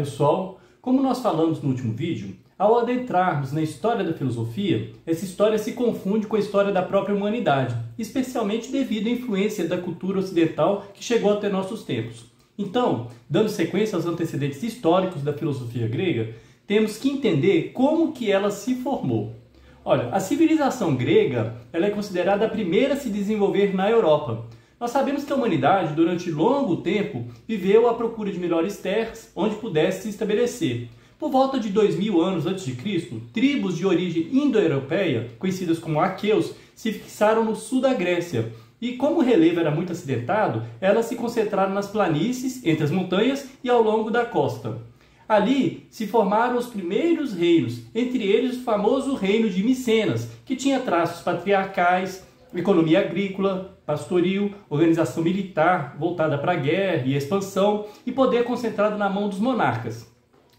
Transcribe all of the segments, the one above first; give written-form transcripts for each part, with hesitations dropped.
pessoal, como nós falamos no último vídeo, ao adentrarmos na história da filosofia, essa história se confunde com a história da própria humanidade, especialmente devido à influência da cultura ocidental que chegou até nossos tempos. Então, dando sequência aos antecedentes históricos da filosofia grega, temos que entender como que ela se formou. Olha, a civilização grega ela é considerada a primeira a se desenvolver na Europa. Nós sabemos que a humanidade, durante longo tempo, viveu à procura de melhores terras onde pudesse se estabelecer. Por volta de 2000 anos antes de Cristo, tribos de origem indo-europeia, conhecidas como aqueus, se fixaram no sul da Grécia. E como o relevo era muito acidentado, elas se concentraram nas planícies, entre as montanhas e ao longo da costa. Ali se formaram os primeiros reinos, entre eles o famoso reino de Micenas, que tinha traços patriarcais, economia agrícola, pastoril, organização militar voltada para a guerra e expansão e poder concentrado na mão dos monarcas.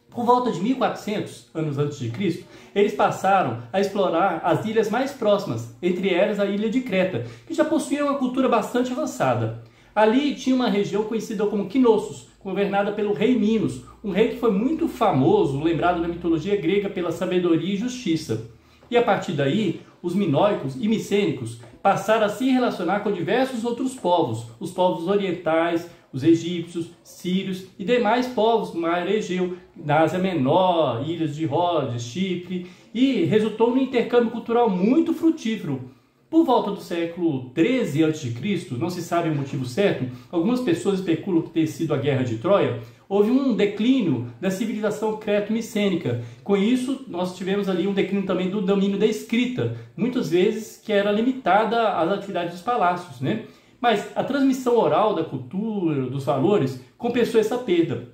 Por volta de 1400 anos antes de Cristo, eles passaram a explorar as ilhas mais próximas, entre elas a ilha de Creta, que já possuía uma cultura bastante avançada. Ali tinha uma região conhecida como Knossos, governada pelo rei Minos, um rei que foi muito famoso, lembrado na mitologia grega pela sabedoria e justiça. E a partir daí, os minoicos e micênicos passaram a se relacionar com diversos outros povos, os povos orientais, os egípcios, sírios e demais povos do mar Egeu, da Ásia Menor, ilhas de Rhodes, Chipre, e resultou num intercâmbio cultural muito frutífero. Por volta do século XIII a.C., não se sabe o motivo certo, algumas pessoas especulam que ter sido a Guerra de Troia, houve um declínio da civilização creto-micênica. Com isso, nós tivemos ali um declínio também do domínio da escrita, muitas vezes que era limitada às atividades dos palácios, né? Mas a transmissão oral da cultura, dos valores, compensou essa perda.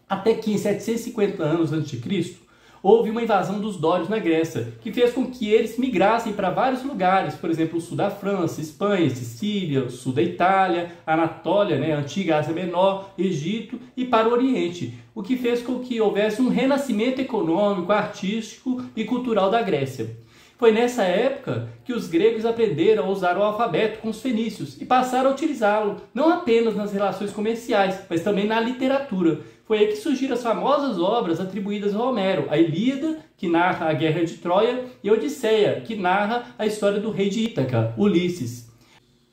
Até que em 750 anos a.C., houve uma invasão dos dórios na Grécia, que fez com que eles migrassem para vários lugares, por exemplo, o sul da França, Espanha, Sicília, o sul da Itália, Anatólia, a antiga Ásia Menor, Egito e para o Oriente, o que fez com que houvesse um renascimento econômico, artístico e cultural da Grécia. Foi nessa época que os gregos aprenderam a usar o alfabeto com os fenícios e passaram a utilizá-lo não apenas nas relações comerciais, mas também na literatura. Foi aí que surgiram as famosas obras atribuídas a Homero, a Ilíada, que narra a Guerra de Troia, e a Odisseia, que narra a história do rei de Ítaca, Ulisses.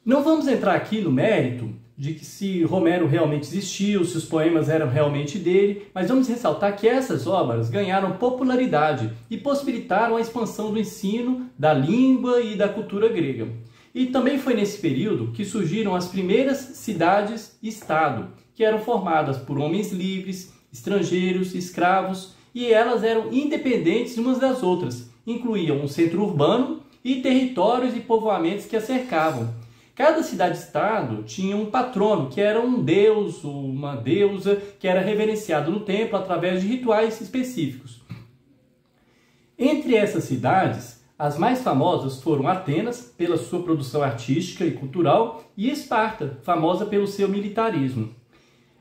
Não vamos entrar aqui no mérito de que se Homero realmente existiu, se os poemas eram realmente dele, mas vamos ressaltar que essas obras ganharam popularidade e possibilitaram a expansão do ensino da língua e da cultura grega. E também foi nesse período que surgiram as primeiras cidades-estado, que eram formadas por homens livres, estrangeiros, escravos, e elas eram independentes umas das outras, incluíam um centro urbano e territórios e povoamentos que a cercavam. Cada cidade-estado tinha um patrono, que era um deus ou uma deusa, que era reverenciado no templo através de rituais específicos. Entre essas cidades, as mais famosas foram Atenas, pela sua produção artística e cultural, e Esparta, famosa pelo seu militarismo.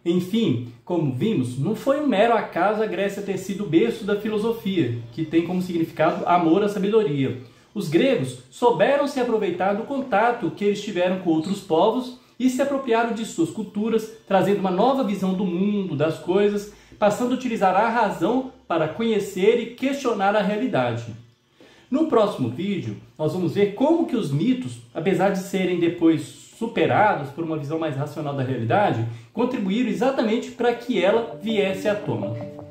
Enfim, como vimos, não foi um mero acaso a Grécia ter sido o berço da filosofia, que tem como significado amor à sabedoria. Os gregos souberam se aproveitar do contato que eles tiveram com outros povos e se apropriaram de suas culturas, trazendo uma nova visão do mundo, das coisas, passando a utilizar a razão para conhecer e questionar a realidade. No próximo vídeo, nós vamos ver como que os mitos, apesar de serem depois superados por uma visão mais racional da realidade, contribuíram exatamente para que ela viesse à tona.